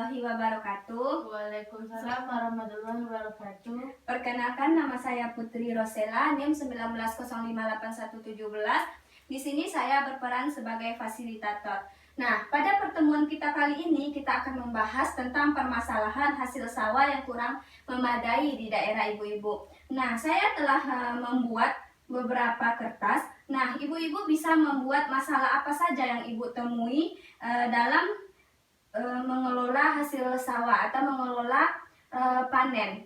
warahmatullahi wabarakatuh. Waalaikumsalam warahmatullahi wabarakatuh. Perkenalkan, nama saya Putri Rosela, NIM 19058117. Di sini saya berperan sebagai fasilitator. Nah, pada pertemuan kita kali ini kita akan membahas tentang permasalahan hasil sawah yang kurang memadai di daerah ibu-ibu. Nah, saya telah membuat beberapa kertas. Nah, ibu-ibu bisa membuat masalah apa saja yang ibu temui dalam mengelola hasil sawah atau mengelola panen.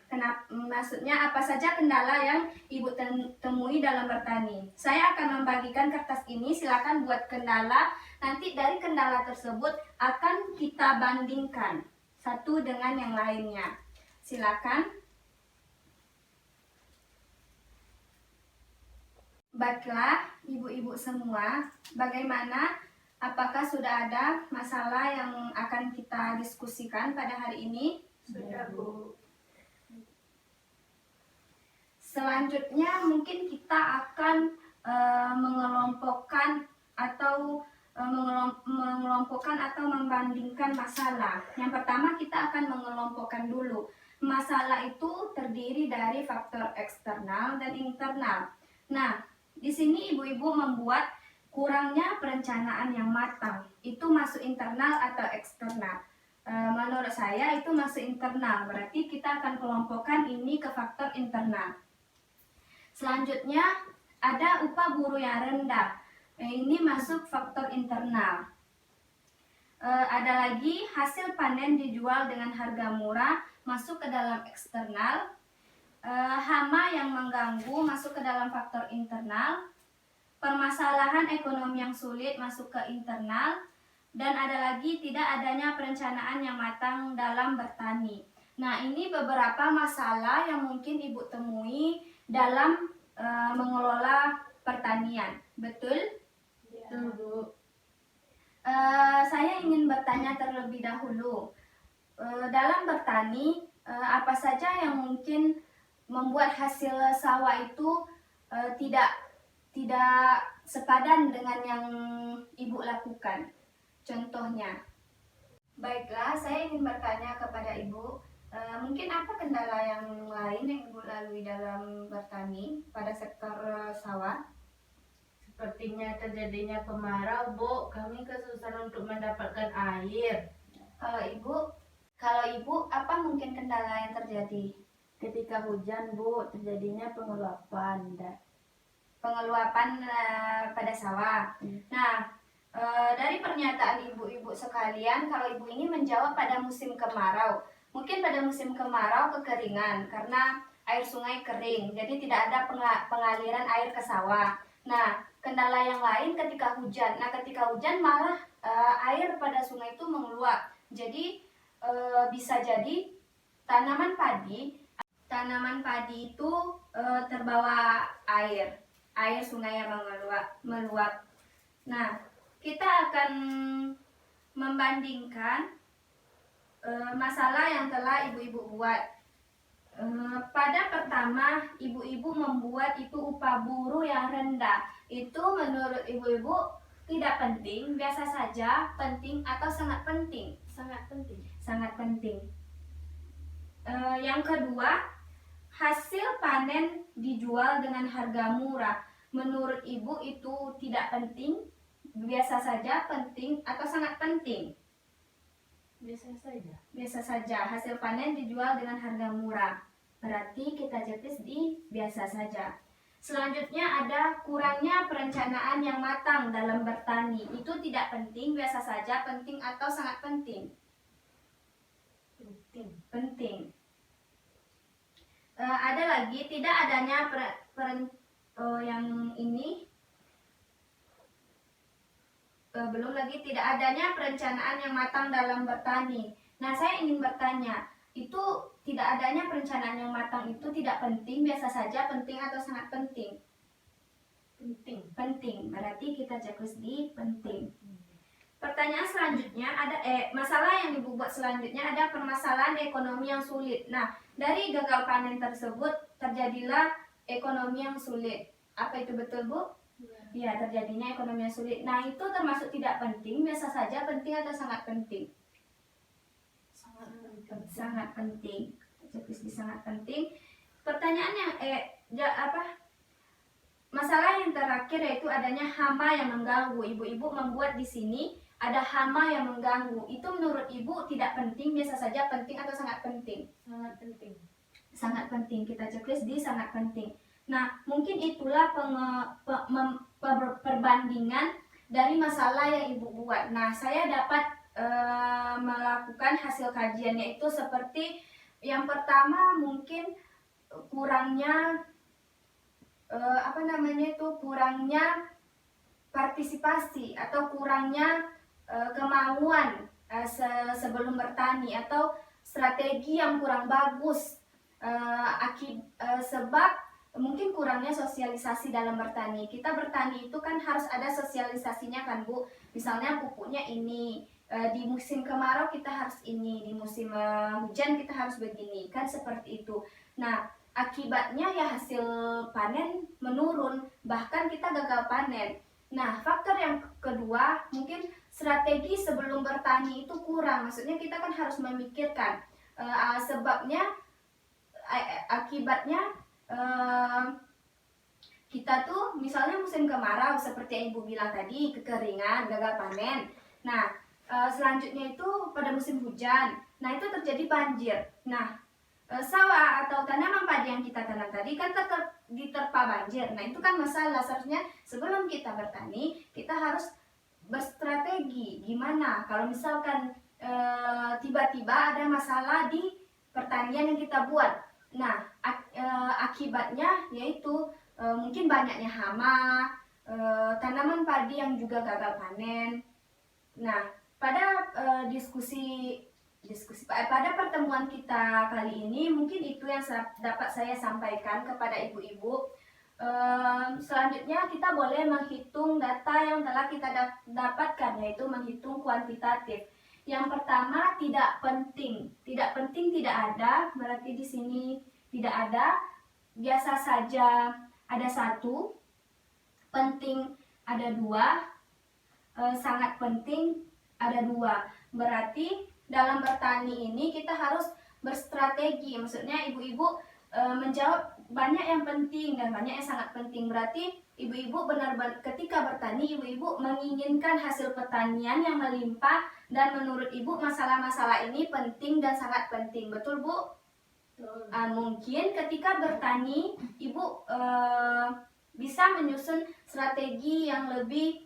Maksudnya apa saja kendala yang ibu temui dalam bertani. Saya akan membagikan kertas ini, silakan buat kendala. Nanti dari kendala tersebut akan kita bandingkan satu dengan yang lainnya. Silakan. Baiklah, ibu-ibu semua, bagaimana? Apakah sudah ada masalah yang akan kita diskusikan pada hari ini? Sudah, Bu. Selanjutnya mungkin kita akan mengelompokkan atau membandingkan masalah. Yang pertama kita akan mengelompokkan dulu. Masalah itu terdiri dari faktor eksternal dan internal. Nah, di sini ibu-ibu membuat kurangnya perencanaan yang matang. Itu masuk internal atau eksternal? Menurut saya itu masuk internal. Berarti kita akan kelompokkan ini ke faktor internal. Selanjutnya ada upah buruh yang rendah. Ini masuk faktor internal. Ada lagi hasil panen dijual dengan harga murah, masuk ke dalam eksternal. Hama yang mengganggu masuk ke dalam faktor internal. Permasalahan ekonomi yang sulit masuk ke internal. Dan ada lagi tidak adanya perencanaan yang matang dalam bertani. Nah, ini beberapa masalah yang mungkin ibu temui dalam mengelola pertanian. Betul? Ya. Betul, Bu. Saya ingin bertanya terlebih dahulu. Dalam bertani, apa saja yang mungkin membuat hasil sawah itu tidak sepadan dengan yang ibu lakukan? Contohnya. Baiklah, saya ingin bertanya kepada ibu, mungkin apa kendala yang lain yang ibu lalui dalam bertani pada sektor sawah? Sepertinya terjadinya kemarau, Bu. Kami kesusahan untuk mendapatkan air. Kalau ibu, apa mungkin kendala yang terjadi? Ketika hujan, Bu, terjadinya pengeluapan. Pengeluapan pada sawah. Nah, dari pernyataan ibu-ibu sekalian, kalau ibu ini menjawab pada musim kemarau. Mungkin pada musim kemarau kekeringan karena air sungai kering, jadi tidak ada pengaliran air ke sawah. Nah, kendala yang lain ketika hujan. Nah, ketika hujan malah air pada sungai itu mengeluap. Jadi bisa jadi tanaman padi itu terbawa air sungai yang meluap. Nah, kita akan membandingkan masalah yang telah ibu-ibu buat. Pada pertama, ibu-ibu membuat itu upah buruh yang rendah. Itu menurut ibu-ibu tidak penting, biasa saja, penting atau sangat penting? Sangat penting. Sangat penting. Yang kedua, hasil panen dijual dengan harga murah. Menurut ibu itu tidak penting, biasa saja, penting atau sangat penting? Biasa saja. Biasa saja, hasil panen dijual dengan harga murah. Berarti kita jetis di biasa saja. Selanjutnya ada kurangnya perencanaan yang matang dalam bertani. Itu tidak penting, biasa saja, penting atau sangat penting? Penting. Penting. Ada lagi tidak adanya belum lagi tidak adanya perencanaan yang matang dalam bertani. Nah, saya ingin bertanya, itu tidak adanya perencanaan yang matang itu tidak penting, biasa saja, penting atau sangat penting? Penting. Penting. Berarti kita checklist di penting. Pertanyaan selanjutnya ada masalah yang ibu buat selanjutnya ada permasalahan ekonomi yang sulit. Nah, dari gagal panen tersebut terjadilah ekonomi yang sulit. Apa itu betul, Bu? Ya, terjadinya ekonomi yang sulit. Nah, itu termasuk tidak penting, biasa saja, penting atau sangat penting? Sangat Sangat penting. Checklist di sangat penting. Pertanyaannya masalah yang terakhir yaitu adanya hama yang mengganggu. Ibu-ibu membuat di sini ada hama yang mengganggu. Itu menurut ibu tidak penting, biasa saja, penting atau sangat penting? Sangat penting. Sangat penting. Kita checklist di sangat penting. Nah, mungkin itulah perbandingan dari masalah yang ibu buat. Nah, saya dapat melakukan hasil kajiannya itu seperti yang pertama mungkin kurangnya kurangnya partisipasi atau kurangnya kemauan sebelum bertani atau strategi yang kurang bagus sebab mungkin kurangnya sosialisasi dalam bertani. Kita bertani itu kan harus ada sosialisasinya kan Bu. Misalnya pupuknya ini, di musim kemarau kita harus ini, di musim hujan kita harus begini, kan seperti itu. Nah, akibatnya ya hasil panen menurun, bahkan kita gagal panen. Nah, faktor yang kedua mungkin strategi sebelum bertani itu kurang. Maksudnya kita kan harus memikirkan sebabnya, akibatnya kita tuh misalnya musim kemarau seperti yang ibu bilang tadi, kekeringan, gagal panen. Nah, selanjutnya itu pada musim hujan, nah itu terjadi banjir. Nah, sawah atau tanaman padi yang kita tanam tadi kan diterpa banjir. Nah, itu kan masalah. Seharusnya sebelum kita bertani, kita harus berstrategi gimana kalau misalkan tiba-tiba ada masalah di pertanian yang kita buat. Nah, akibatnya yaitu mungkin banyaknya hama, tanaman padi yang juga gagal panen. Nah, pada pada pertemuan kita kali ini mungkin itu yang dapat saya sampaikan kepada ibu-ibu. Selanjutnya kita boleh menghitung data yang telah kita dapatkan, yaitu menghitung kuantitatif. Yang pertama, tidak penting. Tidak penting tidak ada, berarti di sini tidak ada. Biasa saja ada 1, penting ada 2, sangat penting ada 2. Berarti dalam bertani ini kita harus berstrategi. Maksudnya ibu-ibu menjawab banyak yang penting dan banyak yang sangat penting. Berarti ibu-ibu benar-benar ketika bertani, ibu-ibu menginginkan hasil pertanian yang melimpah, dan menurut ibu masalah-masalah ini penting dan sangat penting. Betul Bu? Mungkin ketika bertani ibu bisa menyusun strategi yang lebih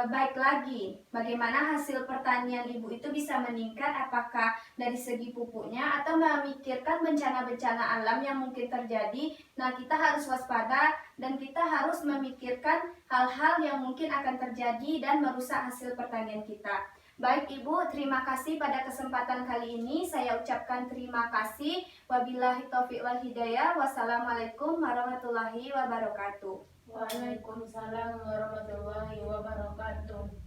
baik lagi. Bagaimana hasil pertanian ibu itu bisa meningkat, apakah dari segi pupuknya atau memikirkan bencana-bencana alam yang mungkin terjadi. Nah, kita harus waspada dan kita harus memikirkan hal-hal yang mungkin akan terjadi dan merusak hasil pertanian kita. Baik Ibu, terima kasih pada kesempatan kali ini. Saya ucapkan terima kasih. Wabillahi taufiq wal hidayah. Wassalamualaikum warahmatullahi wabarakatuh. Waalaikumsalam warahmatullahi wabarakatuh.